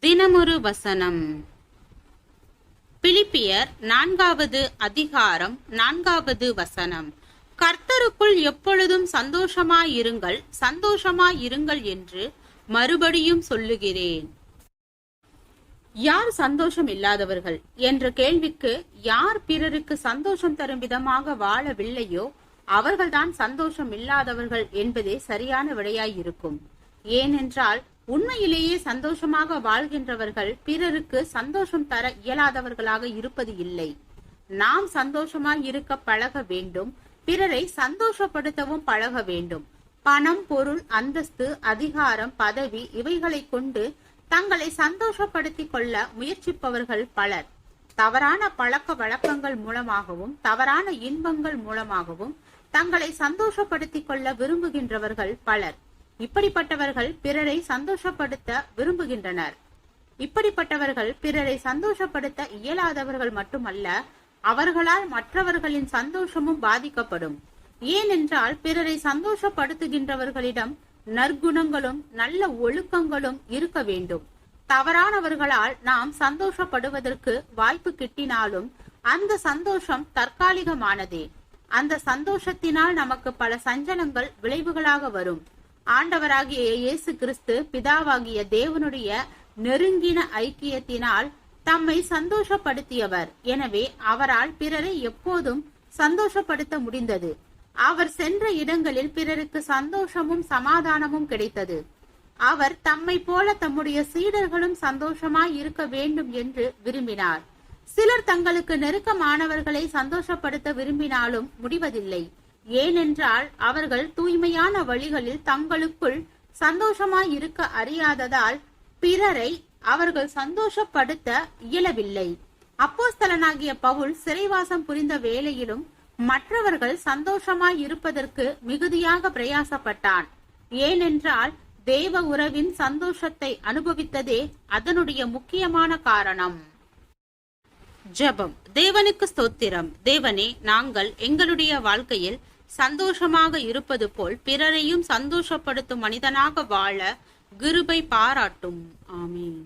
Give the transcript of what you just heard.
தினமொரு வசனம். பிலிப்பியர் 4வது அதிகாரம் 4வது வசனம். கர்த்தருக்குள் எப்பொழுதும் சந்தோஷமாயிருங்கள், சந்தோஷமாயிருங்கள் என்று மறுபடியும் சொல்லுகிறேன். யார் சந்தோஷம் இல்லாதவர்கள் என்ற கேள்விக்கு யார் பிறருக்கு சந்தோஷம் தரும் விதமாக வாழவில்லையோ அவர்கள்தான் சந்தோஷம் இல்லாதவர்கள் என்பதே சரியான விடையாயிருக்கும். ஏனென்றால் உண்மையிலேயே சந்தோஷமாக வாழ்கின்றவர்கள் பிறருக்கு சந்தோஷம் தர இயலாதவர்களாக இருப்பது இல்லை. நாம் சந்தோஷமாய் இருக்க பழக வேண்டும், பிறரை சந்தோஷப்படுத்தவும் பழக வேண்டும். பணம், பொருள், அந்தஸ்து, அதிகாரம், பதவி இவைகளை கொண்டு தங்களை சந்தோஷப்படுத்திக் கொள்ள முயற்சிப்பவர்கள் பலர். தவறான பழக்க வழக்கங்கள் மூலமாகவும் தவறான இன்பங்கள் மூலமாகவும் தங்களை சந்தோஷப்படுத்திக் கொள்ள விரும்புகின்றவர்கள் பலர். இப்படிப்பட்டவர்கள் பிறரை சந்தோஷப்படுத்த விரும்புகின்றனர். இப்படிப்பட்டவர்கள் பிறரை சந்தோஷப்படுத்த இயலாதவர்கள் மட்டுமல்ல, அவர்களால் மற்றவர்களின் சந்தோஷமும் பாதிக்கப்படும். ஏனென்றால் பிறரை சந்தோஷப்படுத்துகின்றவர்களிடம் நற்குணங்களும் நல்ல ஒழுக்கங்களும் இருக்க வேண்டும். தவறானவர்களால் நாம் சந்தோஷப்படுவதற்கு வாய்ப்பு கிட்டினாலும் அந்த சந்தோஷம் தற்காலிகமானதே. அந்த சந்தோஷத்தினால் நமக்கு பல சஞ்சலங்கள் விளைவுகளாக வரும். ஆண்டவராகிய இயேசு கிறிஸ்து பிதாவாகிய தேவனுடைய நெருங்கின ஐக்கியத்தினால் தம்மை சந்தோஷப்படுத்தியவர். எனவே அவரால் பிறரை எப்போதும் சந்தோஷப்படுத்த முடிந்தது. அவர் சென்ற இடங்களில் பிறருக்கு சந்தோஷமும் சமாதானமும் கிடைத்தது. அவர் தம்மை போல தம்முடைய சீடர்களும் சந்தோஷமாய் இருக்க வேண்டும் என்று விரும்பினார். சிலர் தங்களுக்கு நெருக்கமானவர்களை சந்தோஷப்படுத்த விரும்பினாலும் முடிவதில்லை. ஏனென்றால் அவர்கள் தூய்மையான வழிகளில் தங்களுக்குள் சந்தோஷமாய் இருக்க அறியாததால் பிறரை அவர்கள் சந்தோஷப்படுத்த இயலவில்லை. அப்போஸ்தலனாகிய பவுல் சிறைவாசம் புரிந்த வேளையிலும் மற்றவர்கள் சந்தோஷமாய் இருப்பதற்கு மிகுதியாக பிரயாசப்பட்டான். ஏனென்றால் தேவ உறவின் சந்தோஷத்தை அனுபவித்ததே அதனுடைய முக்கியமான காரணம். ஜெபம். தேவனுக்கு ஸ்தோத்திரம். தேவனே, நாங்கள் எங்களுடைய வாழ்க்கையில் சந்தோஷமாக இருப்பது போல் பிறரையும் சந்தோஷப்படுத்தும் மனிதனாக வாழ கிருபை பாராட்டும். ஆமென்.